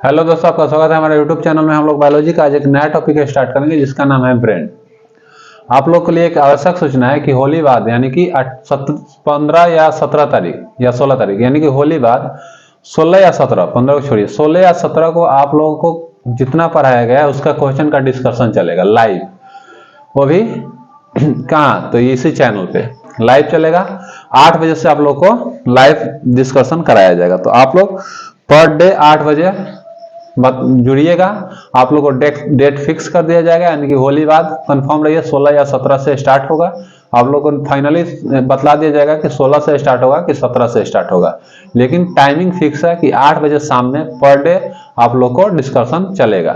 Hello दोस्तों, आपका स्वागत है हमारे यूट्यूब चैनल में। हम लोग बायोलॉजी का आज एक नया टॉपिक स्टार्ट करेंगे जिसका नाम है ब्रेन। आप लोग के लिए एक आवश्यक सूचना है कि होली बाद यानी कि 15 या 17 तारीख या 16 तारीख यानी कि होली बाद 16 या 17, 15 को छोड़िए, 16 या 17 को आप लोगों को जितना पढ़ाया गया है उसका क्वेश्चन का डिस्कशन चलेगा लाइव। वो भी कहाँ? तो इसी चैनल पे लाइव चलेगा। 8 बजे से आप लोग को लाइव डिस्कशन कराया जाएगा। तो आप लोग पर डे 8 बजे जुड़िएगा। आप लोग को डेट फिक्स कर दिया जाएगा, यानी कि होली बाद कंफर्म रहिए 16 या 17 से स्टार्ट होगा। आप लोग को फाइनली बतला दिया जाएगा कि 16 से स्टार्ट होगा कि 17 से स्टार्ट होगा, लेकिन टाइमिंग फिक्स है कि 8 बजे शाम में पर डे आप लोग को डिस्कशन चलेगा।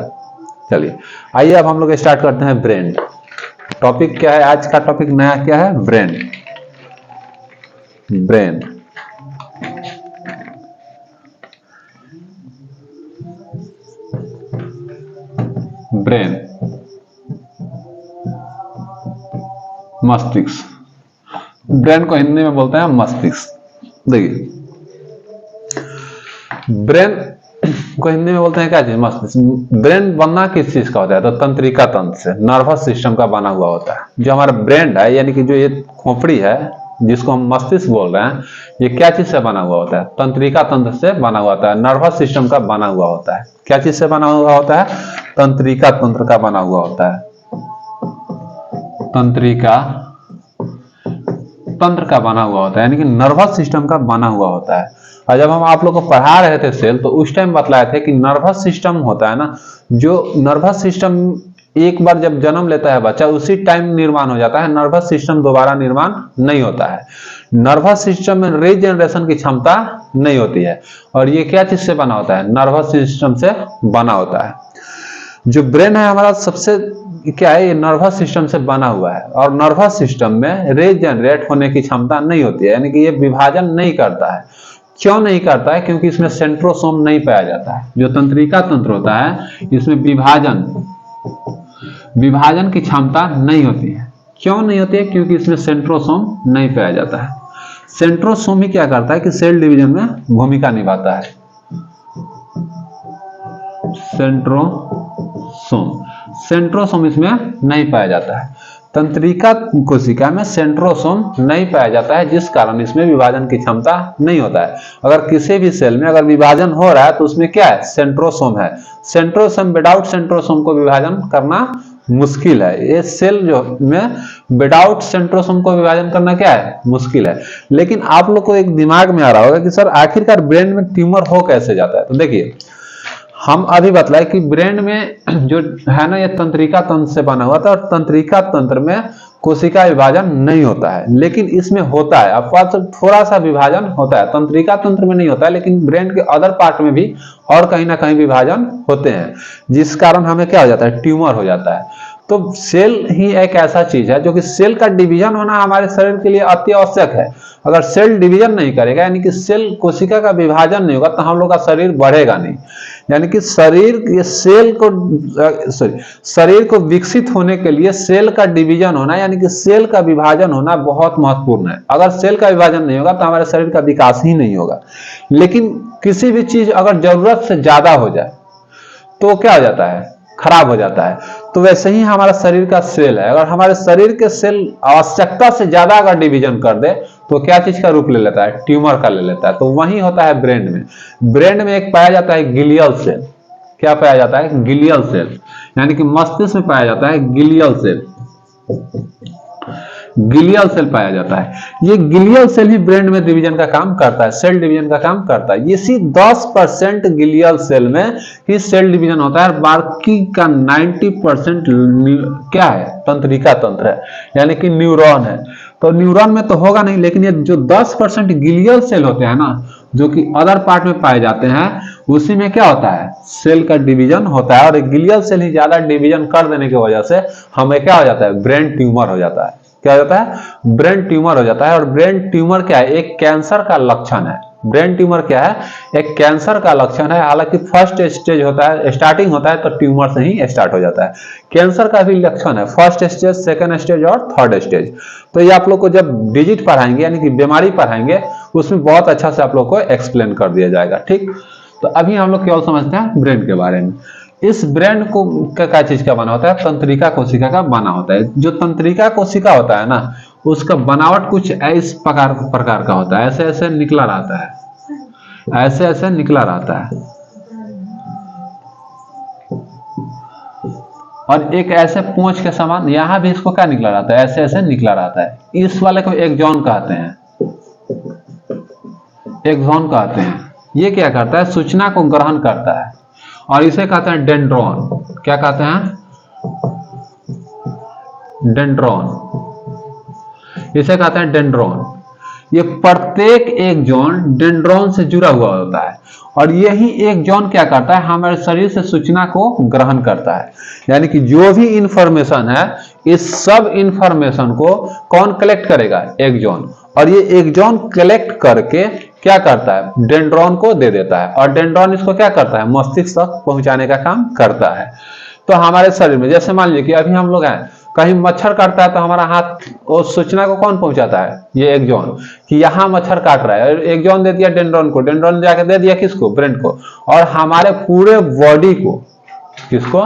चलिए आइए अब हम लोग स्टार्ट करते हैं ब्रेन। टॉपिक क्या है आज का? टॉपिक नया क्या है? ब्रेन। ब्रेन ब्रेन मस्तिष्क। ब्रेन को हिंदी में बोलते हैं मस्तिष्क। देखिए, ब्रेन को हिंदी में बोलते हैं क्या चीज? मस्तिष्क। ब्रेन बनना किस चीज का होता है? तो तंत्रिका तंत्र से, नर्वस सिस्टम का बना हुआ होता है। जो हमारा ब्रेन है यानी कि जो ये खोपड़ी है जिसको हम मस्तिष्क बोल रहे हैं, ये क्या चीज से बना हुआ होता है? तंत्रिका तंत्र से बना हुआ होता है, नर्वस सिस्टम का बना हुआ होता है। क्या चीज से बना हुआ होता है? तंत्रिका तंत्र का बना हुआ होता है। तंत्रिका तंत्र का बना हुआ होता है, यानी कि नर्वस सिस्टम का बना हुआ होता है। और जब हम आप लोग को पढ़ा रहे थे सेल, तो उस टाइम बतलाए थे कि नर्वस सिस्टम होता है ना, जो नर्वस सिस्टम एक बार जब जन्म लेता है बच्चा, उसी टाइम निर्माण हो जाता है। नर्वस सिस्टम दोबारा निर्माण नहीं होता है। नर्वस सिस्टम में रीजनरेशन की क्षमता नहीं होती है। और ये क्या चीज से बना होता है? नर्वस सिस्टम से बना होता है। जो ब्रेन है हमारा सबसे क्या है? ये नर्वस सिस्टम से बना हुआ है। और नर्वस सिस्टम में रीजनरेट होने की क्षमता नहीं होती है, यानी कि ये विभाजन नहीं करता है। क्यों नहीं करता है? क्योंकि इसमें सेंट्रोसोम नहीं पाया जाता है। जो तंत्रिका तंत्र होता है इसमें विभाजन की क्षमता नहीं होती है। क्यों नहीं होती है? क्योंकि इसमें सेंट्रोसोम नहीं पाया जाता है। सेंट्रोसोम ही क्या करता है कि सेल डिवीजन में भूमिका निभाता है। सेंट्रोसोम इसमें नहीं पाया जाता है। तंत्रिका कोशिका में सेंट्रोसोम नहीं पाया जाता है, जिस कारण इसमें विभाजन की क्षमता नहीं होता है। अगर किसी भी सेल में अगर विभाजन हो रहा है तो उसमें क्या है? सेंट्रोसोम है। सेंट्रोसोम, विदाउट सेंट्रोसोम को विभाजन करना मुश्किल है। ये सेल जो में विदाउट सेंट्रोसोम को विभाजन करना क्या है? मुश्किल है। लेकिन आप लोग को एक दिमाग में आ रहा होगा कि सर आखिरकार ब्रेन में ट्यूमर हो कैसे जाता है? तो देखिए, हम अभी बतलाए कि ब्रेन में जो है ना, ये तंत्रिका तंत्र से बना हुआ था। और तंत्रिका तंत्र में कोशिका विभाजन नहीं होता है, लेकिन इसमें होता है। आपका थोड़ा सा विभाजन होता है, तंत्रिका तंत्र में नहीं होता है, लेकिन ब्रेन के अदर पार्ट में भी और कहीं ना कहीं विभाजन होते हैं, जिस कारण हमें क्या हो जाता है? ट्यूमर हो जाता है। तो सेल ही एक ऐसा चीज है जो कि सेल का डिवीजन होना हमारे शरीर के लिए अति आवश्यक है। अगर सेल डिवीजन नहीं करेगा, यानी कि सेल कोशिका का विभाजन नहीं होगा, तो हम लोग का शरीर बढ़ेगा नहीं। यानी कि शरीर को विकसित होने के लिए सेल का डिवीजन होना, यानी कि सेल का विभाजन होना बहुत महत्वपूर्ण है। अगर सेल का विभाजन नहीं होगा तो हमारे शरीर का विकास ही नहीं होगा। लेकिन किसी भी चीज अगर जरूरत से ज्यादा हो जाए तो क्या हो जाता है? खराब हो जाता है। तो वैसे ही हमारा शरीर का सेल है। अगर हमारे शरीर के सेल आवश्यकता से ज्यादा अगर डिवीजन कर दे तो क्या चीज का रूप ले लेता है? ट्यूमर का ले लेता है। तो वही होता है ब्रेन में। ब्रेन में एक पाया जाता है गिलियल सेल। क्या पाया जाता है? गिलियल सेल, यानी कि मस्तिष्क में पाया जाता है गिलियल सेल। गिलियल सेल पाया जाता है। ये गिलियल सेल ही ब्रेन में डिवीजन का काम करता है, सेल डिवीजन का काम करता है। इसी 10% गिलियल सेल में ही सेल डिवीजन होता है। बाकी का 90% क्या है? तंत्रिका तंत्र है, यानी कि न्यूरॉन है। तो न्यूरॉन में तो होगा नहीं, लेकिन ये जो 10% गिलियल सेल होते हैं ना, जो कि अदर पार्ट में पाए जाते हैं, उसी में क्या होता है? सेल का डिवीजन होता है। और गिलियल सेल ही ज्यादा डिवीजन कर देने की वजह से हमें क्या हो जाता है? ब्रेन ट्यूमर हो जाता है। क्या हो जाता है? ब्रेन ट्यूमर हो जाता है। और ब्रेन ट्यूमर क्या है? एक कैंसर का लक्षण है। ब्रेन ट्यूमर क्या है? एक कैंसर का लक्षण है। हालांकि फर्स्ट स्टेज होता है, स्टार्टिंग होता है तो ट्यूमर से ही स्टार्ट हो जाता है। कैंसर का भी लक्षण है, फर्स्ट स्टेज, सेकंड स्टेज और थर्ड स्टेज। तो ये आप लोग को जब डिजीज पढ़ाएंगे, यानी कि बीमारी पढ़ाएंगे, उसमें बहुत अच्छा से आप लोग को एक्सप्लेन कर दिया जाएगा। ठीक, तो अभी हम लोग केवल समझते हैं ब्रेन के बारे में। इस ब्रेन को क्या चीज का बना होता है? तंत्रिका कोशिका का बना होता है। जो तंत्रिका कोशिका होता है ना, उसका बनावट कुछ इस प्रकार का होता है, ऐसे ऐसे निकला रहता है, ऐसे ऐसे निकला रहता है, और एक ऐसे पूंछ के समान यहां भी इसको क्या निकला रहता है? ऐसे ऐसे निकला रहता है। इस वाले को एक्सॉन कहते हैं, एक्सॉन कहते हैं। ये क्या करता है? सूचना को ग्रहण करता है, और इसे कहते हैं डेंड्रॉन। क्या कहते हैं? डेंड्रॉन। इसे कहते हैं डेंड्रॉन। ये प्रत्येक एक्सॉन डेंड्रॉन से जुड़ा हुआ होता है, और यही एक्सॉन क्या करता है? हमारे शरीर से सूचना को ग्रहण करता है। यानी कि जो भी इंफॉर्मेशन है, इस सब इंफॉर्मेशन को कौन कलेक्ट करेगा? एक्सॉन। और ये एक्सॉन कलेक्ट करके क्या करता है? डेंड्रॉन को दे देता है, और डेंड्रॉन इसको क्या करता है? मस्तिष्क तक पहुंचाने का काम करता है। तो हमारे शरीर में जैसे मान लीजिए कि अभी हम लोग हैं, कहीं मच्छर काटता है तो हमारा हाथ उस सूचना को कौन पहुंचाता है? ये एक्सॉन, कि यहां मच्छर काट रहा है। एक्सॉन दे दिया डेंड्रॉन को, डेंड्रॉन जाके दे दिया किसको? ब्रेन को। और हमारे पूरे बॉडी को, किसको?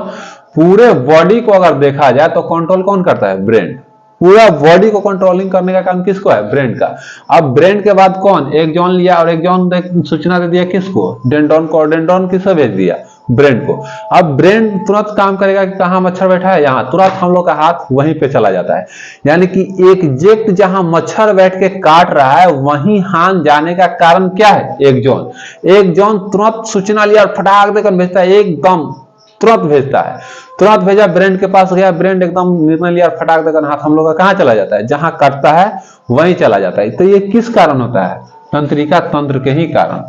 पूरे बॉडी को अगर देखा जाए तो कंट्रोल कौन करता है? ब्रेन। पूरा बॉडी को कंट्रोलिंग करने का काम किसको है? ब्रेन का। अब ब्रेन के बाद कौन? एक्सॉन लिया, और एक्सॉन सूचना दे दिया किसको? डेंड्रॉन को। और डेंड्रॉन किसको भेज दिया? ब्रेन को। अब ब्रेन तुरंत काम करेगा कि कहां मच्छर बैठा है, यहां, तुरंत हम लोग का हाथ वहीं पे चला जाता है। यानी कि एग्जैक्ट जहां मच्छर बैठ के काट रहा है वहीं हाथ जाने का कारण क्या है? एक्सॉन। एक्सॉन तुरंत सूचना लिया और फटाक देकर भेजता है, एकदम तुरंत भेजता है। तुरंत भेजा, ब्रेन के पास गया, ब्रेन एकदम निर्णय लिया और फटाक देकर हाथ हम लोग का कहां चला जाता है? जहां कटता है वहीं चला जाता है। तो ये किस कारण होता है? तंत्रिका तंत्र के ही कारण।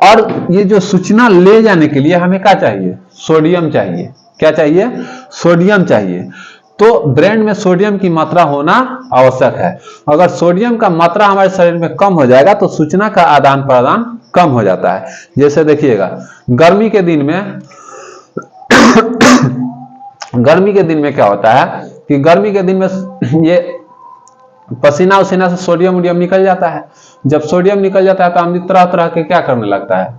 और ये जो सूचना ले जाने के लिए हमें क्या चाहिए? सोडियम चाहिए। क्या चाहिए? सोडियम चाहिए। तो ब्रेन में सोडियम की मात्रा होना आवश्यक है। अगर सोडियम का मात्रा हमारे शरीर में कम हो जाएगा तो सूचना का आदान प्रदान कम हो जाता है। जैसे देखिएगा, गर्मी के दिन में गर्मी के दिन में क्या होता है कि गर्मी के दिन में ये पसीना उसीना से सोडियम वोडियम निकल जाता है। जब सोडियम निकल जाता है तो आदमी तरह तरह के क्या करने लगता है?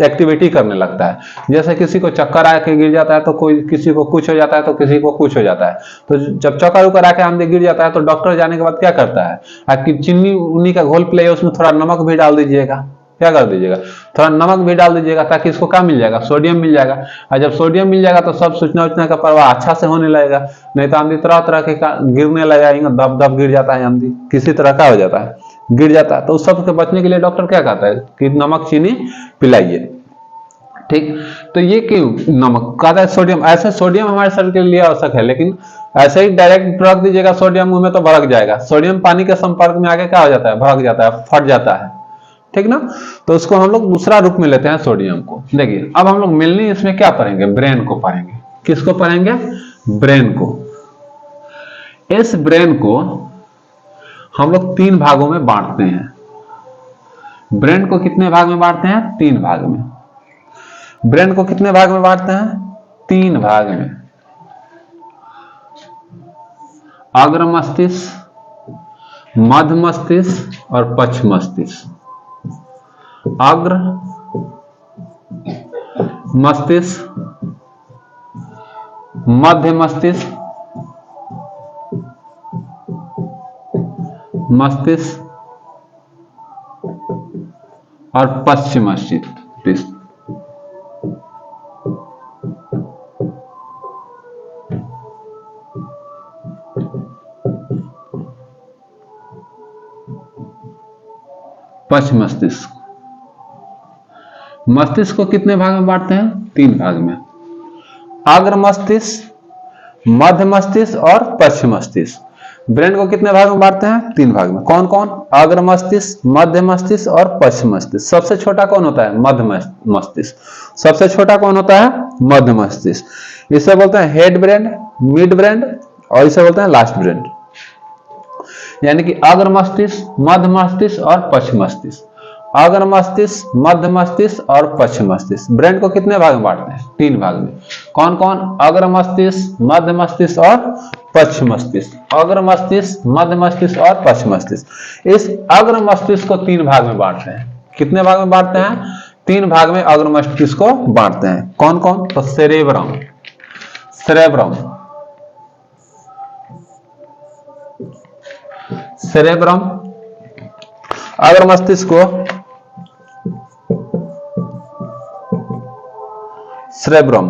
एक्टिविटी करने लगता है। जैसे किसी को चक्कर आके गिर जाता है तो कोई, किसी को कुछ हो जाता है तो किसी को कुछ हो जाता है। तो जब चक्कर उकर आके आदमी गिर जाता है तो डॉक्टर जाने के बाद क्या करता है? आपकी चीनी उन्नी का घोल पिलाइए, उसमें थोड़ा नमक भी डाल दीजिएगा। क्या कर दीजिएगा? थोड़ा नमक भी डाल दीजिएगा, ताकि इसको क्या मिल जाएगा? सोडियम मिल जाएगा। और जब सोडियम मिल जाएगा तो सब सूचना उचना का प्रवाह अच्छा से होने लगेगा। नहीं तो आंधी तरह तरह के गिरने लगेगा, दब दब गिर जाता है, आंधी किसी तरह का हो जाता है, गिर जाता है। तो उस सब से बचने के लिए डॉक्टर क्या कहता है कि नमक चीनी पिलाइए। ठीक, तो ये क्यों नमक कहता है? सोडियम। ऐसे सोडियम हमारे शरीर के लिए आवश्यक है, लेकिन ऐसे ही डायरेक्ट रख दीजिएगा सोडियम मुंह में तो भड़क जाएगा। सोडियम पानी के संपर्क में आके क्या हो जाता है? भड़क जाता है, फट जाता है। ठीक ना? तो उसको हम लोग दूसरा रूप में लेते हैं सोडियम को। देखिए, अब हम लोग मिलनी इसमें क्या पढ़ेंगे? ब्रेन को पढ़ेंगे। किसको पढ़ेंगे? ब्रेन को। इस ब्रेन को हम लोग 3 भागों में बांटते हैं। ब्रेन को कितने भाग में बांटते हैं? 3 भाग में। ब्रेन को कितने भाग में बांटते हैं? 3 भाग में। अग्र मस्तिष्क, मध्य मस्तिष्क और पश्च मस्तिष्क। अग्र मस्तिष्क, मध्य मस्तिष्क, मस्तिष्क और पश्चिम मस्तिष्क। पश्चिम मस्तिष्क। मस्तिष्क को कितने भाग में बांटते हैं? 3 भाग में। अग्र मस्तिष्क, मध्य मस्तिष्क और पश्चिम मस्तिष्क। ब्रेन को कितने भाग में बांटते हैं? 3 भाग में। कौन कौन? अग्र मस्तिष्क, मध्य मस्तिष्क और पश्चिम मस्तिष्क। सबसे छोटा कौन होता है? मध्य मस्तिष्क। सबसे छोटा कौन होता है? मध्य मस्तिष्क। इसे बोलते हैं हेड ब्रेन, मिड ब्रेन और इसे बोलते हैं लास्ट ब्रेन। यानी कि अग्र मस्तिष्क, मध्य मस्तिष्क और पश्चिम मस्तिष्क। अग्र मस्तिष्क, मध्य मस्तिष्क और पश्चिम मस्तिष्क। ब्रेन को कितने भाग में बांटते हैं? 3 भाग में। कौन कौन? अग्र मस्तिष्क, मध्य मस्तिष्क और पश्चिम मस्तिष्क। अग्र मस्तिष्क, मध्य मस्तिष्क और पश्चिम मस्तिष्क। इस अग्र मस्तिष्क को 3 भाग में बांटते हैं। कितने भाग में बांटते हैं? 3 भाग में अग्र मस्तिष्क को बांटते हैं। कौन कौन? तो सेरेब्रम, सेरेब्रम, सेरेब्रम अग्र मस्तिष्क को, सेरेब्रम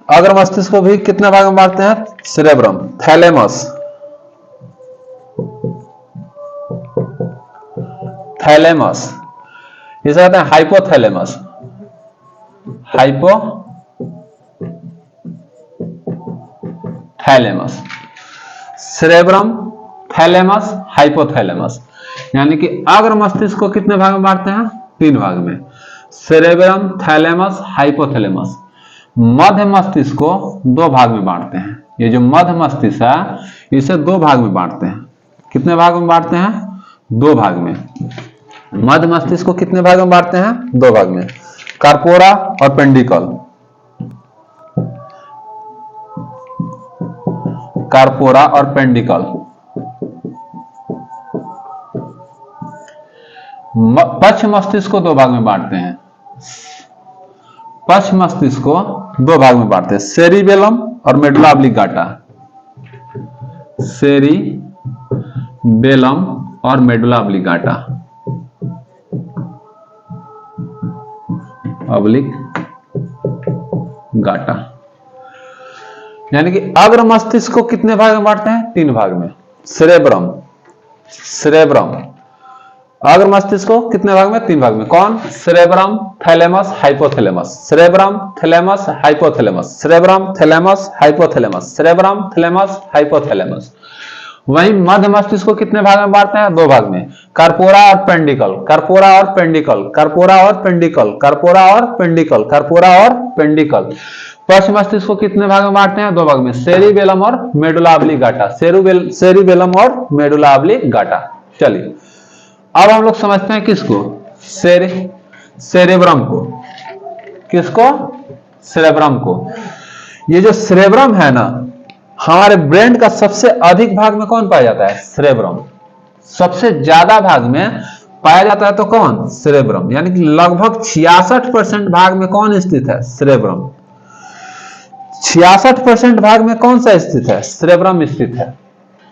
अग्र मस्तिष्क को भी कितने भाग में बांटते हैं? सेरेब्रम, थैलेमस, थैलेमस, इसे कहते हैं hypothalamus, hypothalamus, cerebrum, thalamus, hypothalamus. यानी कि अग्र मस्तिष्क को कितने भाग में बांटते हैं? 3 भाग में, सेरेब्रम, थैलेमस, हाइपोथैलेमस। मध्य मस्तिष्क को 2 भाग में बांटते हैं। ये जो मध्य मस्तिष्क है इसे 2 भाग में बांटते हैं। कितने भाग में बांटते हैं? 2 भाग में। मध्य मस्तिष्क को कितने भाग में बांटते हैं? 2 भाग में, कार्पोरा और पेंडिकल, कार्पोरा और पेंडिकल। पश्च मस्तिष्क को 2 भाग में बांटते हैं, पश्च मस्तिष्क को 2 भाग में बांटते हैं, सेरिबेलम और मेडुला ऑब्लिंगाटा, सेरिबेलम और मेडुला ऑब्लिंगाटा, ऑब्लिंगाटा। यानी कि अग्र मस्तिष्क को कितने भाग में बांटते हैं? 3 भाग में, सेरेब्रम, सेरेब्रम अग्र मस्तिष्क को कितने भाग में? 3 भाग में। कौन? Cerebrum, thalamus, hypothalamus, cerebrum, thalamus, hypothalamus, cerebrum, thalamus, hypothalamus, cerebrum, thalamus, hypothalamus. वहीं मध्य मस्तिष्क को कितने भाग में बांटते हैं? 2 भाग में, कार्पोरा और पेंडिकल, कार्पोरा और पेंडिकल, कार्पोरा और पेंडिकल, कार्पोरा और पेंडिकल, कार्पोरा और पेंडिकल। पश्च मस्तिष्क को कितने भाग में बांटते हैं? 2 भाग में, सेरिबेलम और मेडुला ऑब्लिंगाटा, सेरिबेलम और मेडुला ऑब्लिंगाटा। चलिए अब हम लोग समझते हैं किसको? सेरेब्रम को। किसको? सेरेब्रम को। ये जो सेरेब्रम है ना, हमारे ब्रेन का सबसे अधिक भाग में कौन पाया जाता है? सेरेब्रम। सबसे ज्यादा भाग में पाया जाता है तो कौन? सेरेब्रम। यानी कि लगभग 66% भाग में कौन स्थित है? सेरेब्रम। 66% भाग में कौन सा स्थित है? सेरेब्रम स्थित है।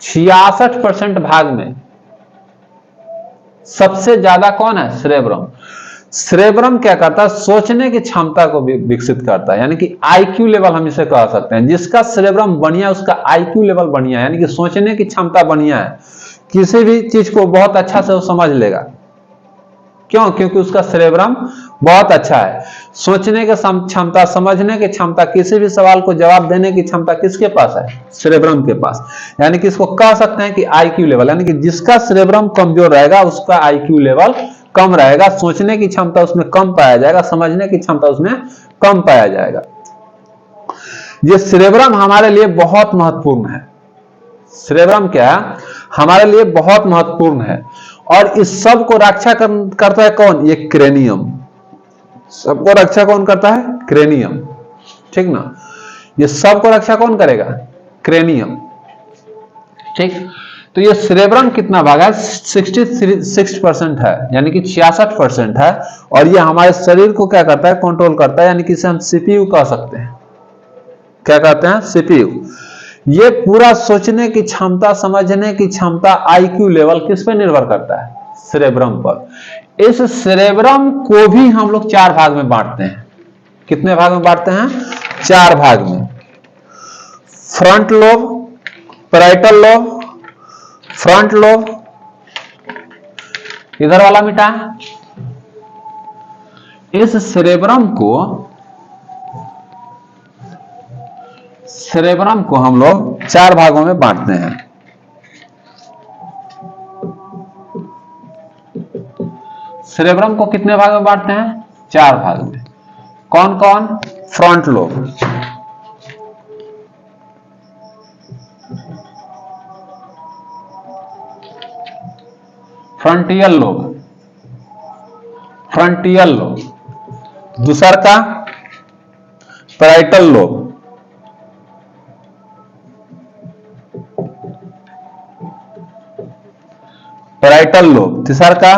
66% भाग में सबसे ज्यादा कौन है? सेरेब्रम। सेरेब्रम क्या करता है? सोचने की क्षमता को भी विकसित करता है। यानी कि आईक्यू लेवल हम इसे कह सकते हैं। जिसका सेरेब्रम बढ़िया, उसका आईक्यू लेवल बढ़िया है, यानी कि सोचने की क्षमता बढ़िया है। किसी भी चीज को बहुत अच्छा से वो समझ लेगा। क्यों? क्योंकि उसका सेरेब्रम बहुत अच्छा है। सोचने की क्षमता, समझने की क्षमता, किसी भी सवाल को जवाब देने की क्षमता किसके पास है? सेरेब्रम के पास। यानी कि इसको कह सकते हैं कि आईक्यू लेवल, यानी कि जिसका सेरेब्रम कमजोर रहेगा उसका आईक्यू लेवल कम रहेगा, सोचने की क्षमता उसमें कम पाया जाएगा, समझने की क्षमता उसमें कम पाया जाएगा। ये सेरेब्रम हमारे लिए बहुत महत्वपूर्ण है। सेरेब्रम क्या है? हमारे लिए बहुत महत्वपूर्ण है। और इस सब को रक्षा करता है कौन? ये क्रेनियम। सबको रक्षा कौन करता है? क्रेनियम। ठीक ना? ये सबको रक्षा कौन करेगा? क्रेनियम। ठीक। तो ये सेरेब्रम कितना भाग है? 66% है, यानी कि 66% है। और ये हमारे शरीर को क्या करता है? कंट्रोल करता है। यानी कि इसे हम सीपीयू कह सकते हैं। क्या कहते हैं? सीपीयू। ये पूरा सोचने की क्षमता, समझने की क्षमता, आईक्यू लेवल किस पे निर्भर करता है? सेरेब्रम पर। इस सेरेब्रम को भी हम लोग 4 भाग में बांटते हैं। कितने भाग में बांटते हैं? 4 भाग में। Front lobe, parietal lobe, front lobe, इधर वाला मिटा। इस सेरेब्रम को हम लोग 4 भागों में बांटते हैं। सेरेब्रम को कितने भाग में बांटते हैं? 4 भाग में। कौन कौन? Front lobe, frontal lobe, frontal lobe, दूसर का पैराइटल लोब, पैराइटल लोब, तीसर का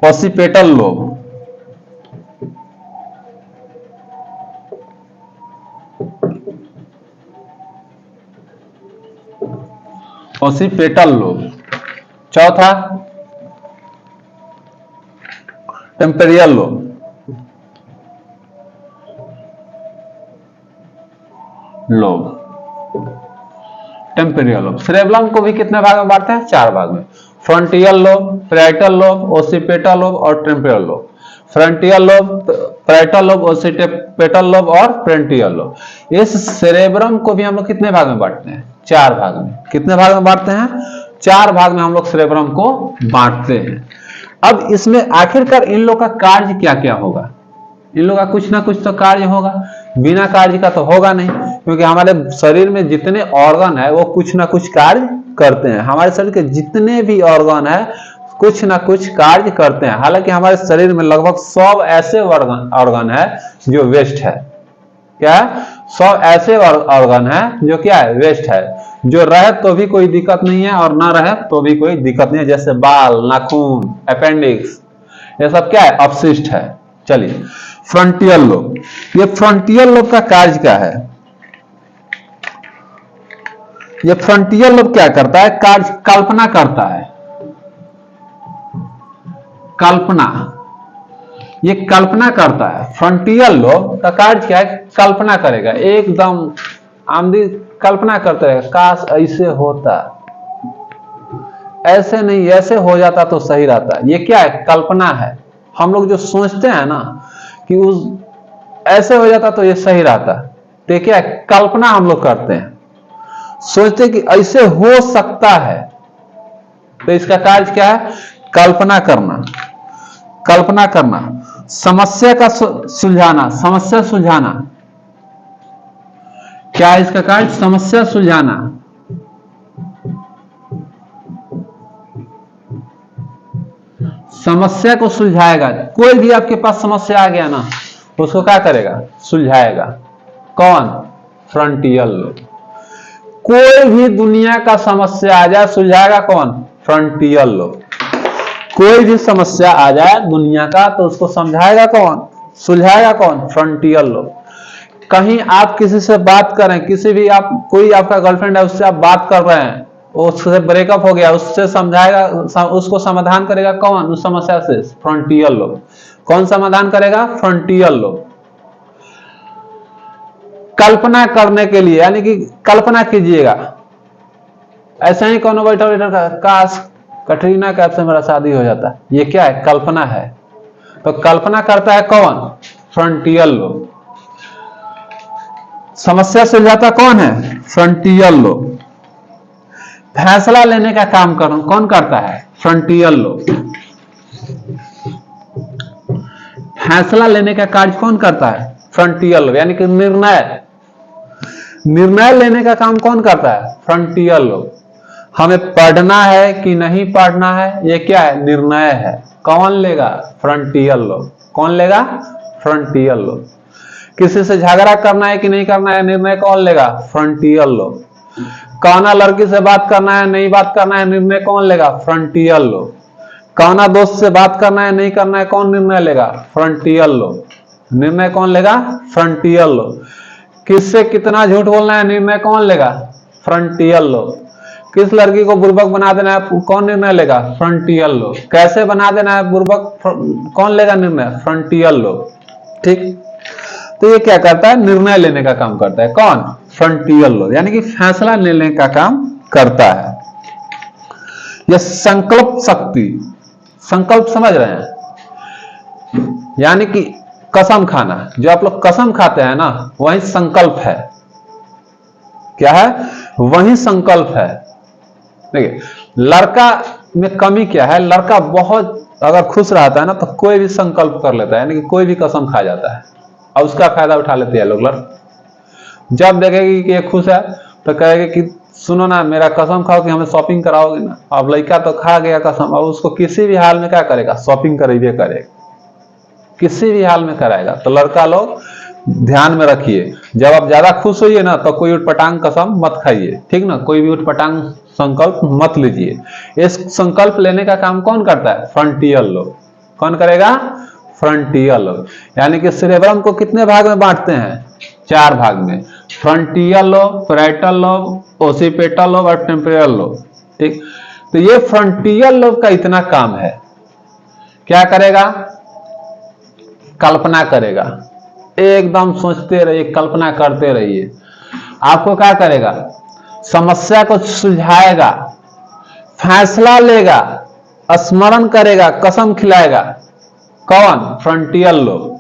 ओसिपेटल लोब, ओसिपेटल लोब। चौथा temporal lobe, temporal lobe. Cerebrum को भी कितने भाग में बांटते हैं? 4 भाग में। Frontal lobe, parietal lobe, occipital lobe और temporal lobe. Frontal lobe, parietal lobe, occipital lobe और पेरेंटियल लोब। इस सेरेब्रम को भी हम लोग कितने भाग में बांटते हैं? 4 भाग में। कितने भाग में बांटते हैं? 4 भाग में हम लोग सेरेब्रम को बांटते हैं। अब इसमें आखिरकार इन लोग का कार्य क्या क्या होगा? इन लोग का कुछ ना कुछ तो कार्य होगा, बिना कार्य का तो होगा नहीं, क्योंकि हमारे शरीर में जितने ऑर्गन है वो कुछ ना कुछ कार्य करते हैं। हमारे शरीर के जितने भी ऑर्गन है कुछ ना कुछ कार्य करते हैं। हालांकि हमारे शरीर में लगभग 100 ऐसे ऑर्गन है जो वेस्ट है। क्या है? 100 ऐसे ऑर्गन है जो क्या है? वेस्ट है। जो रहे तो भी कोई दिक्कत नहीं है और ना रहे तो भी कोई दिक्कत नहीं है, जैसे बाल, नाखून, अपेंडिक्स, ये सब क्या है? अपशिष्ट है। चलिए, फ्रंटियल लोब। ये फ्रंटियल लोब का कार्य क्या है? ये फ्रंटियल लोब क्या करता है? कार्य कल्पना करता है। कल्पना, ये कल्पना करता है। फ्रंटियल लोब का कार्य क्या है? कल्पना करेगा। एकदम आमदी कल्पना करते हैं, काश ऐसे होता, ऐसे नहीं, ऐसे हो जाता तो सही रहता। ये क्या है? कल्पना है। हम लोग जो सोचते हैं ना कि उस ऐसे हो जाता तो ये सही रहता, तो क्या है? कल्पना हम लोग करते हैं, सोचते कि ऐसे हो सकता है। तो इसका कार्य क्या है? कल्पना करना। कल्पना करना, समस्या का सुलझाना, समस्या सुलझाना। क्या है इसका कार्य? समस्या सुलझाना। समस्या को सुलझाएगा। कोई भी आपके पास समस्या आ गया ना, उसको क्या करेगा? सुलझाएगा। कौन? Frontal lobe. कोई भी दुनिया का समस्या आ जाए, सुलझाएगा कौन? Frontal lobe. कोई भी समस्या आ जाए दुनिया का तो उसको समझाएगा कौन? सुलझाएगा कौन? Frontal lobe. कहीं आप किसी से बात करें, किसी भी आप, कोई आपका गर्लफ्रेंड है, उससे आप बात कर रहे हैं, उससे ब्रेकअप हो गया, उससे समझाएगा, उसको समाधान करेगा कौन? उस समस्या से? फ्रंटियल लोब। कौन समाधान करेगा? फ्रंटियल लोब। कल्पना करने के लिए, यानी कि कल्पना कीजिएगा, ऐसे ही कौन बैठा बैठा काश कटरीना कैफ से मेरा शादी हो जाता, ये क्या है? कल्पना है। तो कल्पना करता है कौन? Frontal lobe. समस्या सुलझाता कौन है? फ्रंटियल लोब। फैसला लेने का काम कौन करता है? फ्रंटियल लोब। फैसला लेने का कार्य कौन करता है? फ्रंटियल लोब। यानी कि निर्णय लेने का काम कौन करता है? फ्रंटियल लोब। हमें पढ़ना है कि नहीं पढ़ना है, ये क्या है? निर्णय है। कौन लेगा? फ्रंटियल लोब। कौन लेगा? फ्रंटियल लोब। किसी से झगड़ा करना है कि नहीं करना है, निर्णय कौन लेगा? फ्रंटियल लोब। कौना लड़की से बात करना है नहीं बात करना है, निर्णय कौन लेगा? फ्रंटियल लोब। कौना दोस्त से बात करना है नहीं करना है, कौन निर्णय लेगा? फ्रंटियल लोब। निर्णय कौन लेगा? फ्रंटियल लोब। किससे कितना झूठ बोलना है, निर्णय कौन लेगा? फ्रंटियल लोब। किस लड़की को बुर्बक बना देना है, कौन निर्णय लेगा? फ्रंटियल लोब। कैसे बना देना है बुर्बक, कौन लेगा निर्णय? फ्रंटियल लोब। ठीक, तो ये क्या करता है? निर्णय लेने का काम करता है। कौन? Frontal lobe. यानी कि फैसला लेने का काम करता है। यह संकल्प शक्ति, संकल्प समझ रहे हैं? यानी कि कसम खाना, जो आप लोग कसम खाते हैं ना, वही संकल्प है। क्या है? वही संकल्प है। देखिए, लड़का में कमी क्या है? लड़का बहुत अगर खुश रहता है ना तो कोई भी संकल्प कर लेता है, यानी कि कोई भी कसम खा जाता है और उसका फायदा उठा लेते हैं लोग। जब देखेगी कि ये खुश है तो कहेगी कि सुनो ना, मेरा कसम खाओ कि हमें शॉपिंग कराओगे ना। अब लड़का तो खा गया कसम, और उसको किसी भी हाल में क्या करेगा? शॉपिंग करेगा, किसी भी हाल में कराएगा। तो लड़का लोग ध्यान में रखिए, जब आप ज्यादा खुश होइए ना तो कोई उठपटांग कसम मत खाइए, ठीक ना? कोई भी उठपटांग संकल्प मत लीजिए। इस संकल्प लेने का काम कौन करता है? फ्रंटियल लोब। कौन करेगा? फ्रंटियल लोब। यानी कि सेरेब्रम को कितने भाग में बांटते हैं? 4 भाग में, frontal lobe, parietal lobe, occipital lobe और टेम्पोरल लोब। ठीक, तो ये फ्रंटियल लोब का इतना काम है, क्या करेगा? कल्पना करेगा, एकदम सोचते रहिए, कल्पना करते रहिए। आपको क्या करेगा? समस्या को सुलझाएगा, फैसला लेगा, स्मरण करेगा, कसम खिलाएगा। कौन? Frontal lobe.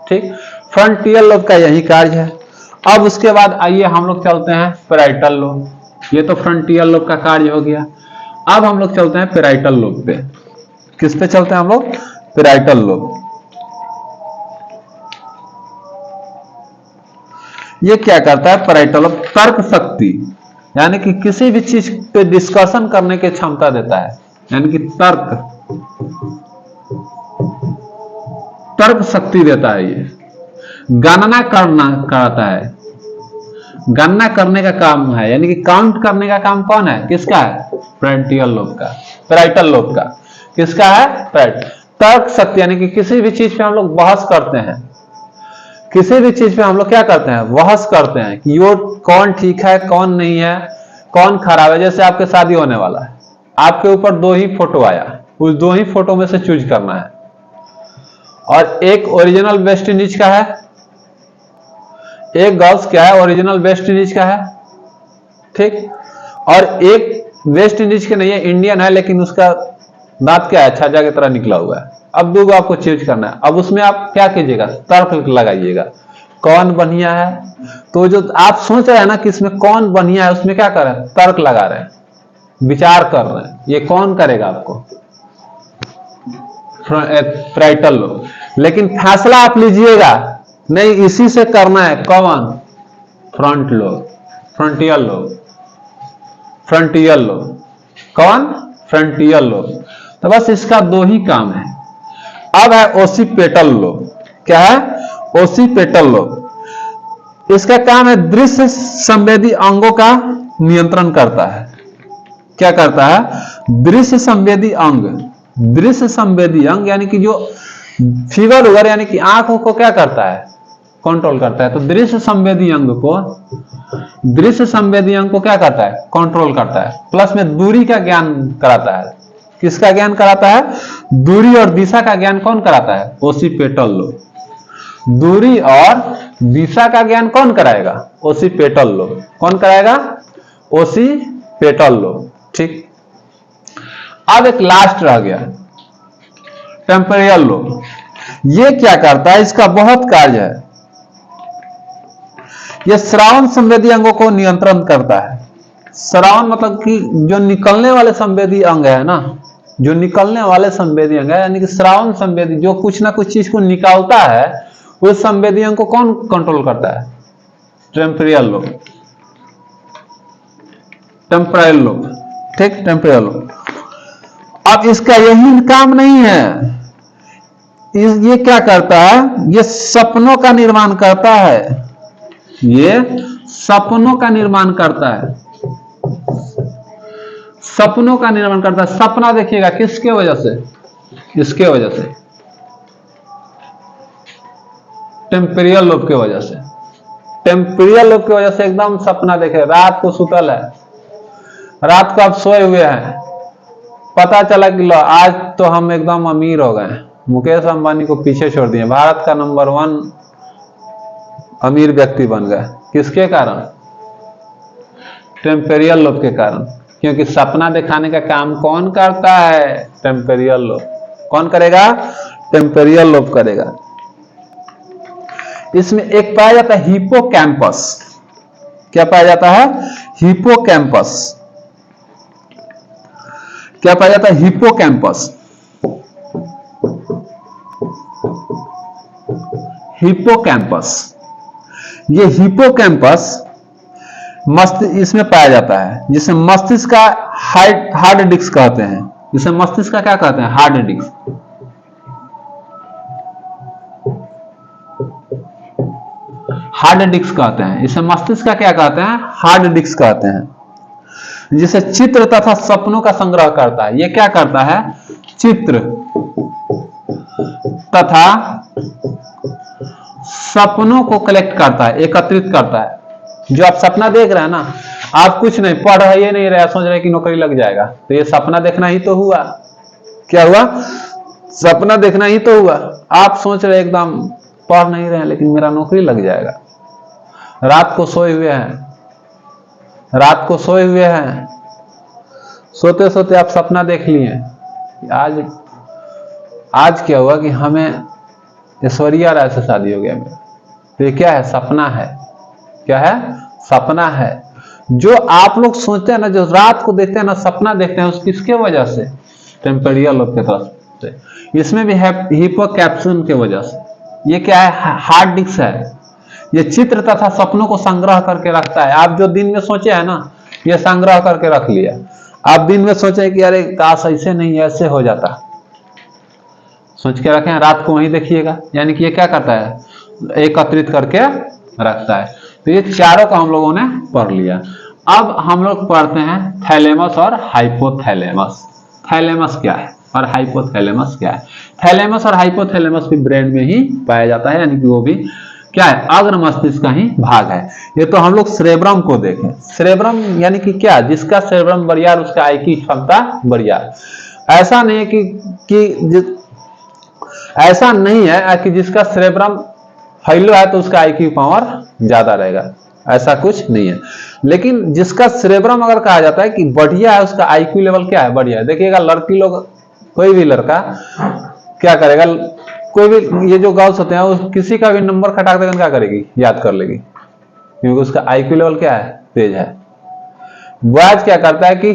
ठीक, फ्रंटियल लोब का यही कार्य है। अब उसके बाद आइए हम लोग चलते हैं पैराइटल लोब। ये तो फ्रंटियल लोब का कार्य हो गया। अब हम लोग चलते हैं पैराइटल लोब पे। किस पे चलते हैं हम लोग? Parietal lobe. ये क्या करता है? पैराइटल लोब तर्क शक्ति, यानी कि किसी भी चीज पे डिस्कशन करने की क्षमता देता है, यानी कि तर्क शक्ति देता है। ये गणना कराता है, गणना करने का काम है, यानी कि काउंट करने का काम कौन है? किसका है? फ्रंटियल लोब का, पैराइटल लोब का। किसका है? तर्क शक्ति, यानी कि किसी भी चीज पे हम लोग बहस करते हैं, किसी भी चीज पे हम लोग क्या करते हैं? बहस करते हैं कि यो कौन ठीक है, कौन नहीं है, कौन खराब है। जैसे आपके शादी होने वाला है, आपके ऊपर 2 ही फोटो आया, उस 2 ही फोटो में से चूज करना है, और एक ओरिजिनल वेस्ट इंडीज का है, एक गर्ल्स क्या है? ओरिजिनल वेस्ट इंडीज का है। ठीक, और एक वेस्ट इंडीज के नहीं है, इंडियन है, लेकिन उसका दांत क्या है? छज्जा की तरह निकला हुआ है। अब 2 आपको चूज करना है। अब उसमें आप क्या कीजिएगा? तर्क लगाइएगा, कौन बढ़िया है। तो जो आप सोच रहे हैं ना कि इसमें कौन बढ़िया है, उसमें क्या कर रहे हैं? तर्क लगा रहे हैं, विचार कर रहे हैं। ये कौन करेगा आपको? Parietal lobe. लेकिन फैसला आप लीजिएगा नहीं, इसी से करना है। कौन? Front lobe, frontal lobe, frontal lobe. कौन? Frontal lobe. तो बस इसका 2 ही काम है। अब है ओसिपिटल लोब। क्या है? Occipital lobe. इसका काम है दृश्य संवेदी अंगों का नियंत्रण करता है। क्या करता है? दृश्य संवेदी अंग। दृश्य संवेदी अंग यानी कि जो फीवर वगैरह, यानी कि आंखों को क्या करता है? कंट्रोल करता है। तो दृश्य संवेदी अंग को, दृश्य संवेदी अंग को क्या करता है? कंट्रोल करता है। प्लस में दूरी का ज्ञान कराता है। किसका ज्ञान कराता है? दूरी और दिशा का ज्ञान कौन कराता है? Occipital lobe. दूरी और दिशा का ज्ञान कौन कराएगा? Occipital lobe. कौन कराएगा? Occipital lobe. ठीक, अब एक लास्ट रह गया, टेम्पोरल लोब। ये क्या करता है? इसका बहुत कार्य है। यह श्रवण संवेदी अंगों को नियंत्रण करता है। श्रवण मतलब कि जो निकलने वाले संवेदी अंग है ना, जो निकलने वाले संवेदी अंग है, यानी कि श्रवण संवेदी जो कुछ ना कुछ चीज को निकालता है, उस संवेदी अंग को कौन कंट्रोल करता है? Temporal lobe, temporal lobe. ठीक, टेम्पोरल लोब। अब इसका यही काम नहीं है, ये क्या करता है? ये सपनों का निर्माण करता है। ये सपनों का निर्माण करता है, सपनों का निर्माण करता है। सपना देखिएगा किसके वजह से? इसके वजह से, टेम्पोरल लोब के वजह से। टेम्पोरल लोब की वजह से एकदम सपना देखे। रात को सुतल है, रात को आप सोए हुए हैं, पता चला कि लो आज तो हम एकदम अमीर हो गए, मुकेश अंबानी को पीछे छोड़ दिए, भारत का नंबर 1 अमीर व्यक्ति बन गए। किसके कारण? टेम्पोरल लोब के कारण। क्योंकि सपना दिखाने का काम कौन करता है? Temporal lobe. कौन करेगा? टेम्पोरल लोब करेगा। इसमें एक पाया जाता है हिप्पोकैम्पस। क्या पाया जाता है? हिप्पोकैम्पस। क्या पाया जाता है? हिप्पोकैम्पस। हिप्पोकैम्पस, ये हिप्पोकैम्पस इसमें पाया जाता है, जिसे मस्तिष्क का हार्ड डिस्क कहते हैं। जिसे मस्तिष्क का क्या कहते हैं? Hard disk. हार्ड डिस्क कहते हैं। इसे मस्तिष्क का क्या कहते हैं? हार्ड डिस्क कहते हैं। जिसे चित्र तथा सपनों का संग्रह करता है। ये क्या करता है? चित्र तथा सपनों को कलेक्ट करता है, एकत्रित करता है। जो आप सपना देख रहे हैं ना, आप कुछ नहीं पढ़ रहे नहीं रहे, सोच रहे कि नौकरी लग जाएगा, तो ये सपना देखना ही तो हुआ। क्या हुआ? सपना देखना ही तो हुआ। आप सोच रहे एकदम पढ़ नहीं रहे लेकिन मेरा नौकरी लग जाएगा। रात को सोए हुए हैं, रात को सोए हुए हैं, सोते सोते आप सपना देख लिए आज क्या हुआ कि हमें ऐश्वर्या राय से शादी हो गया मेरा। तो ये क्या है? सपना है। क्या है? सपना है। जो आप लोग सोचते हैं ना, जो रात को देखते हैं ना, सपना देखते हैं, उस किसके वजह से? टेम्पोरियल लोब के तरफ से। इसमें भी हिप्पोकैम्पस के वजह से। ये क्या है? हार्ड डिस्क है। ये चित्र तथा सपनों को संग्रह करके रखता है। आप जो दिन में सोचे है ना, ये संग्रह करके रख लिया। आप दिन में सोचे कि अरे काश ऐसे नहीं ऐसे हो जाता, सोच के रखें, रात को वहीं देखिएगा। यानी कि ये क्या करता है? एकत्रित करके रखता है। तो ये चारों का हम लोगों ने पढ़ लिया। अब हम लोग पढ़ते हैं थैलेमस और हाइपोथैलेमस। थैलेमस क्या है और हाइपोथैलेमस क्या है? थैलेमस और हाइपोथैलेमस भी ब्रेन में ही पाया जाता है, यानी कि वो भी क्या है? अग्र मस्तिष्क का ही भाग है। ये तो हम लोग सेरेब्रम को देखें। सेरेब्रम यानी कि क्या? जिसका सेरेब्रम बरियार उसका आई की क्षमता बरियार। ऐसा नहीं है ऐसा नहीं है कि जिसका सेरेब्रम हैलो है तो उसका आईक्यू पावर ज्यादा रहेगा, ऐसा कुछ नहीं है। लेकिन जिसका सेरेब्रम अगर कहा जाता है कि बढ़िया है, उसका आईक्यू लेवल क्या है? बढ़िया है। देखिएगा लड़की लोग, कोई भी लड़का क्या करेगा, कोई भी ये जो गर्ल्स होते हैं वो किसी का भी नंबर खटाक देकर क्या करेगी? याद कर लेगी, क्योंकि उसका आईक्यू लेवल क्या है? तेज है। बॉयज क्या करता है कि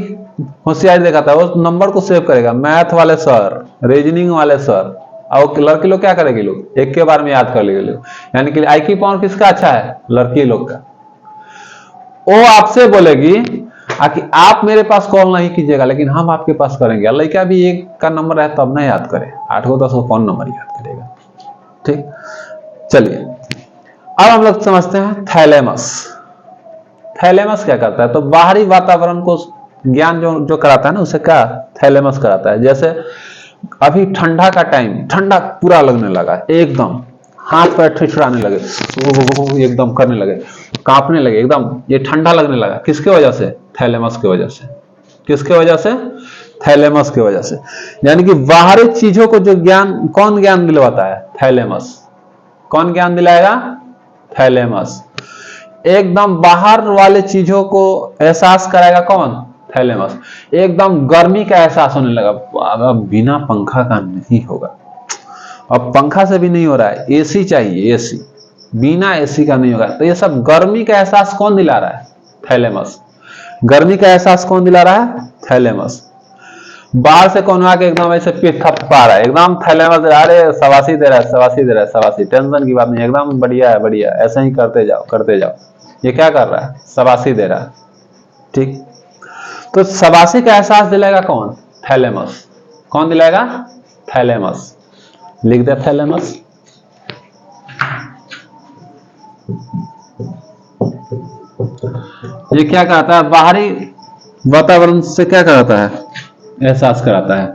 होशियारी दिखाता है, वो नंबर को सेव करेगा, मैथ वाले सर, रीजनिंग वाले सर, और लड़की लोग क्या करेगी? लोग एक के बार में याद कर लेंगे लोग। यानी कि आईक्यू पावर किसका अच्छा है? लड़की लोग का। वो आपसे बोलेगी कि आप मेरे पास कॉल नहीं कीजिएगा लेकिन हम आपके पास करेंगे। लड़का भी एक का नंबर है तब नहीं याद करे, 8 को 10 को कौन नंबर याद करेगा? ठीक, चलिए अब हम लोग समझते हैं थैलेमस। थैलेमस क्या करता है? तो बाहरी वातावरण को ज्ञान जो कराता है ना, उसे क्या थैलेमस कराता है। जैसे अभी ठंडा का टाइम, ठंडा पूरा लगने लगा, एकदम हाथ पैर ठिठुराने लगे, एकदम करने लगे, कांपने लगे, एकदम ये ठंडा लगने लगा। किसके वजह से? थैलेमस की वजह से। किसके वजह से? थैलेमस की वजह से। यानी कि बाहरी चीजों को जो ज्ञान, कौन ज्ञान दिलवाता है? थैलेमस। कौन ज्ञान दिलाएगा? थैलेमस। एकदम बाहर वाले चीजों को एहसास कराएगा कौन? थैलेमस। एकदम गर्मी का एहसास होने लगा, अब बिना पंखा का नहीं होगा, अब पंखा से भी नहीं हो रहा है, एसी चाहिए, एसी, बिना एसी का नहीं होगा। तो ये सब गर्मी का एहसास कौन दिला रहा है? थैलेमस। गर्मी का एहसास कौन दिला रहा है? थैलेमस। बाहर से कौन आके एकदम ऐसे पीठ थपा रहा है, एकदम थैलेमस दे रहा है, अरे शाबाशी दे रहा है, शाबाशी दे रहा है, शाबाशी, टेंशन की बात नहीं, एकदम बढ़िया है, बढ़िया, ऐसे ही करते जाओ, करते जाओ। ये क्या कर रहा है? शाबाशी दे रहा है। ठीक, तो शाबाशी का एहसास दिलाएगा कौन? थैलेमस। कौन दिलाएगा? थैलेमस। लिख दे थैलेमस। ये क्या कहता है? बाहरी वातावरण से क्या कराता है? एहसास कराता है।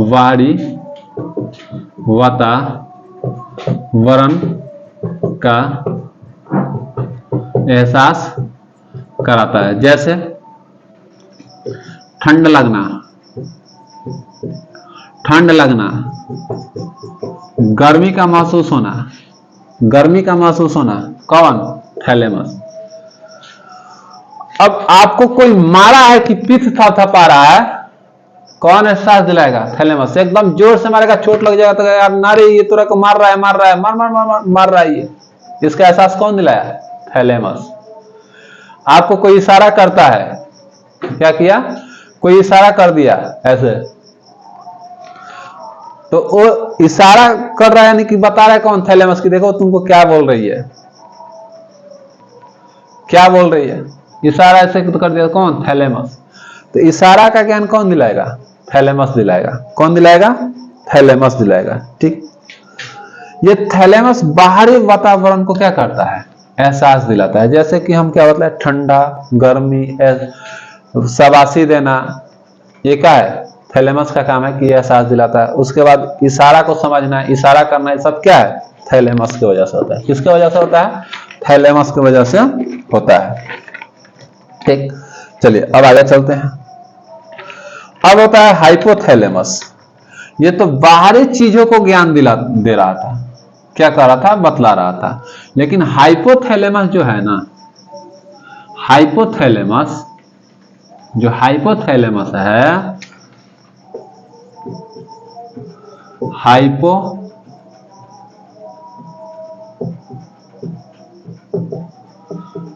बाहरी वातावरण का एहसास कराता है। जैसे ठंड लगना, ठंड लगना, गर्मी का महसूस होना, गर्मी का महसूस होना, कौन? थैलेमस। अब आपको कोई मारा है कि पीठ थपथपा रहा है, कौन एहसास दिलाएगा? थैलेमस। एकदम जोर से मारेगा, चोट लग जाएगा तो यार नारे ये तुरा को मार रहा है, मार रहा है, मार मार मार मार रहा है, ये इसका एहसास कौन दिलाया? थैलेमस। आपको कोई इशारा करता है, क्या किया? कोई इशारा कर दिया ऐसे, तो वो इशारा कर रहा है, यानी कि बता रहा है कौन? थैलेमस की देखो तुमको क्या बोल रही है, क्या बोल रही है, इशारा ऐसे तो कर दिया, कौन? थैलेमस। तो इशारा का ज्ञान कौन दिलाएगा? थैलेमस दिलाएगा। कौन दिलाएगा? थैलेमस दिलाएगा। ठीक, ये थैलेमस बाहरी वातावरण को क्या करता है? एहसास दिलाता है। जैसे कि हम क्या होता है? ठंडा, गर्मी, शाबाशी देना, ये क्या है? थैलेमस का काम है कि एहसास दिलाता है। उसके बाद इशारा को समझना है, इशारा करना है, सब क्या है? थैलेमस की वजह से होता है। किसके वजह से होता है? थैलेमस की वजह से होता है। ठीक, चलिए अब आगे चलते हैं। अब होता है हाइपोथैलेमस। ये तो बाहरी चीजों को ज्ञान दे रहा था, क्या कर रहा था? बतला रहा था। लेकिन हाइपोथैलेमस जो है ना, हाइपोथैलेमस जो हाइपोथैलेमस है,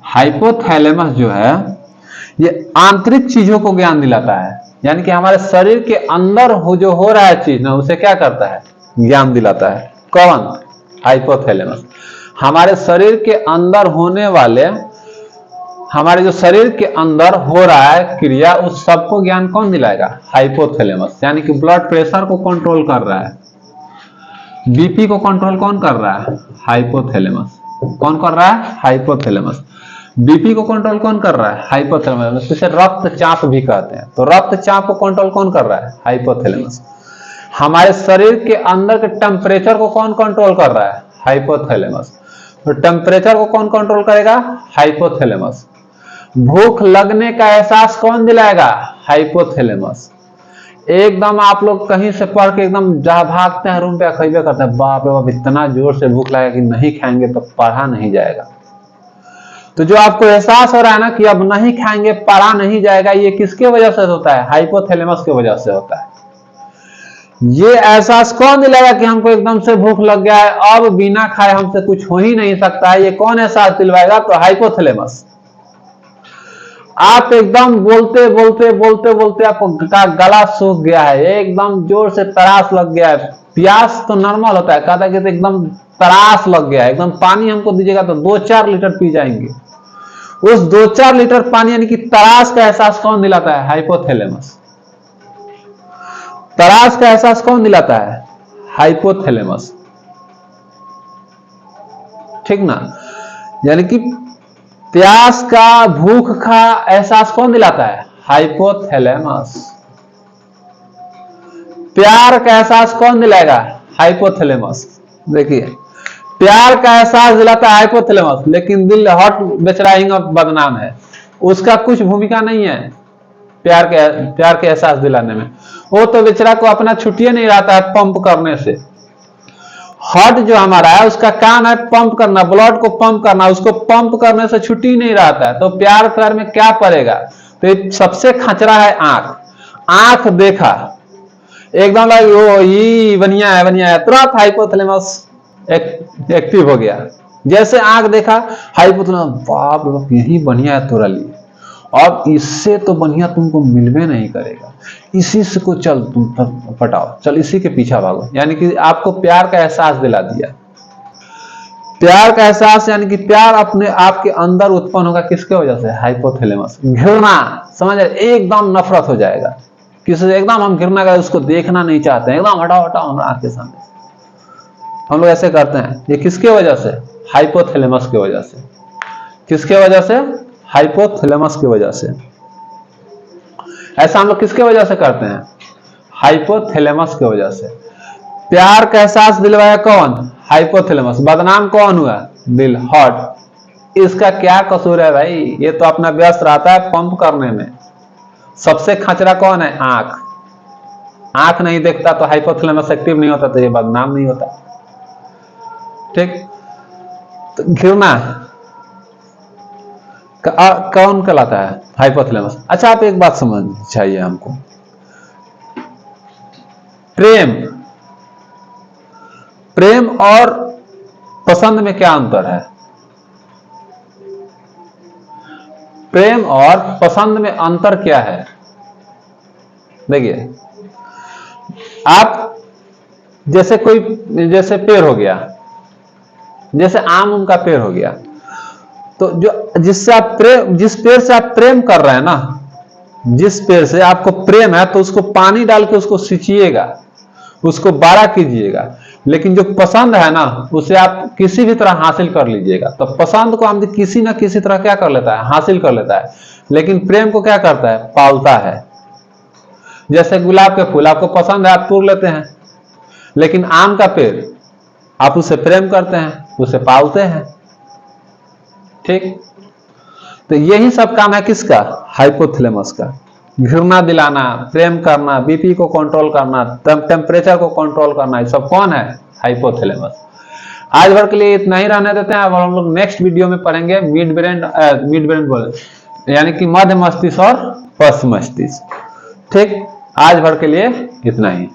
हाइपोथैलेमस जो है ये आंतरिक चीजों को ज्ञान दिलाता है। यानी कि हमारे शरीर के अंदर जो हो रहा है चीज ना, उसे क्या करता है? ज्ञान दिलाता है। कौन? हाइपोथैलेमस। हमारे शरीर के अंदर होने वाले, हमारे जो शरीर के अंदर हो रहा है क्रिया, उस सबको ज्ञान कौन दिलाएगा? हाइपोथैलेमस। यानी कि ब्लड प्रेशर को कंट्रोल कर रहा है, बीपी को कंट्रोल कौन कर रहा है? हाइपोथैलेमस। कौन कर रहा है? हाइपोथैलेमस। बीपी को कंट्रोल कौन कर रहा है? हाइपोथैलेमस। इसे रक्तचाप भी कहते हैं। तो रक्तचाप को कंट्रोल कौन कर रहा है? हाइपोथैलेमस। हमारे शरीर के अंदर के टेम्परेचर को कौन कंट्रोल कर रहा है? हाइपोथैलेमस। तो टेम्परेचर को कौन कंट्रोल करेगा? हाइपोथैलेमस। भूख लगने का एहसास कौन दिलाएगा? हाइपोथैलेमस। एकदम आप लोग कहीं से पढ़ के एकदम जहां भागते हैं रूम पे खरीदे करते हैं, बाप रे बाप इतना जोर से भूख लगेगा कि नहीं खाएंगे तो पढ़ा नहीं जाएगा। तो जो आपको एहसास हो रहा है ना कि अब नहीं खाएंगे पढ़ा नहीं जाएगा, ये किसके वजह से होता है? हाइपोथैलेमस की वजह से होता है। ये एहसास कौन दिलाएगा कि हमको एकदम से भूख लग गया है, अब बिना खाए हमसे कुछ हो ही नहीं सकता है? ये कौन एहसास दिलवाएगा? तो हाइपोथैलेमस। आप एकदम बोलते बोलते बोलते बोलते आपका गला सूख गया है, एकदम जोर से तरास लग गया है। प्यास तो नॉर्मल होता है, कहता है कि एकदम तरास लग गया है, एकदम पानी हमको दीजिएगा तो 2-4 लीटर पी जाएंगे। उस 2-4 लीटर पानी यानी कि तरास का एहसास कौन दिलाता है? हाइपोथैलेमस। तरास का एहसास कौन दिलाता है? हाइपोथैलेमस। ठीक ना? यानी कि प्यास का, भूख का एहसास कौन दिलाता है? हाइपोथैलेमस। प्यार का एहसास कौन दिलाएगा? हाइपोथैलेमस। देखिए, प्यार का एहसास दिलाता है हाइपोथैलेमस, लेकिन दिल हॉट बेचारा बदनाम है, उसका कुछ भूमिका नहीं है प्यार के एहसास दिलाने में। वो तो बेचारा को अपना छुट्टी नहीं रहता है पंप करने से। हार्ट जो हमारा है उसका काम है पंप करना, ब्लड को पंप करना, उसको पंप करने से छुट्टी नहीं रहता है। तो प्यार में क्या पड़ेगा? तो सबसे खचरा है आंख। आंख देखा एकदम लगे ओ ये बढ़िया है, तुरंत हाइपोथैलेमस एक्टिव हो गया। जैसे आंख देखा हाइपोथैलेमस, बाप रे बाप यही बढ़िया है तोरा लिए, अब इससे तो बढ़िया तुमको मिलवे नहीं करेगा, इसी से को चल तुम पटाओ, चल इसी के पीछे भागो। यानी कि आपको प्यार का एहसास दिला दिया। प्यार का एहसास यानी कि प्यार अपने आपके अंदर उत्पन्न होगा किसके वजह से? हाइपोथैलेमस। घृणा, समझ रहे? एकदम नफरत हो जाएगा किसी से, एकदम हम घृणा कर उसको देखना नहीं चाहते हैं, एकदम हटाओ हटाओ हमारा आंख के सामने। हम लोग ऐसे करते हैं। ये किसके वजह से? हाइपोथैलेमस की वजह से। किसके वजह से? हाइपोथैलेमस की वजह से। ऐसा हम लोग किसके वजह से करते हैं? हाइपोथैलेमस की वजह से। प्यार का एहसास दिलवाया कौन? हाइपोथैलेमस। बदनाम कौन हुआ? दिल, हार्ट। इसका क्या कसूर है भाई? ये तो अपना व्यस्त रहता है पंप करने में। सबसे खचरा कौन है? आंख। आंख नहीं देखता तो हाइपोथैलेमस एक्टिव नहीं होता, तो ये बदनाम नहीं होता। ठीक। तो घृणा कौन कहलाता है? हाइपोथैलेमस। अच्छा आप एक बात समझ चाहिए हमको, प्रेम और पसंद में क्या अंतर है? प्रेम और पसंद में अंतर क्या है? देखिए, आप जैसे जैसे पेड़ हो गया, जैसे आम का पेड़ हो गया, तो जिस पेड़ से आप प्रेम कर रहे हैं ना, जिस पेड़ से आपको प्रेम है, तो उसको पानी डाल के उसको सींचिएगा, उसको बड़ा कीजिएगा। लेकिन जो पसंद है ना, उसे आप किसी भी तरह हासिल कर लीजिएगा। तो पसंद को हम किसी ना किसी तरह क्या कर लेता है? हासिल कर लेता है। लेकिन प्रेम को क्या करता है? पालता है। जैसे गुलाब के फूल आपको पसंद है, आप तोड़ लेते हैं, लेकिन आम का पेड़ आप उसे प्रेम करते हैं, उसे पालते हैं। ठीक, तो यही सब काम है किसका? हाइपोथैलेमस का। घृणा दिलाना, प्रेम करना, बीपी को कंट्रोल करना, टेम्परेचर को कंट्रोल करना, ये सब कौन है? हाइपोथैलेमस। आज भर के लिए इतना ही रहने देते हैं। अब हम लोग नेक्स्ट वीडियो में पढ़ेंगे मिड ब्रेन बोले यानी कि मध्य मस्तिष्क और पश्च मस्तिष्क। ठीक, आज भर के लिए इतना ही।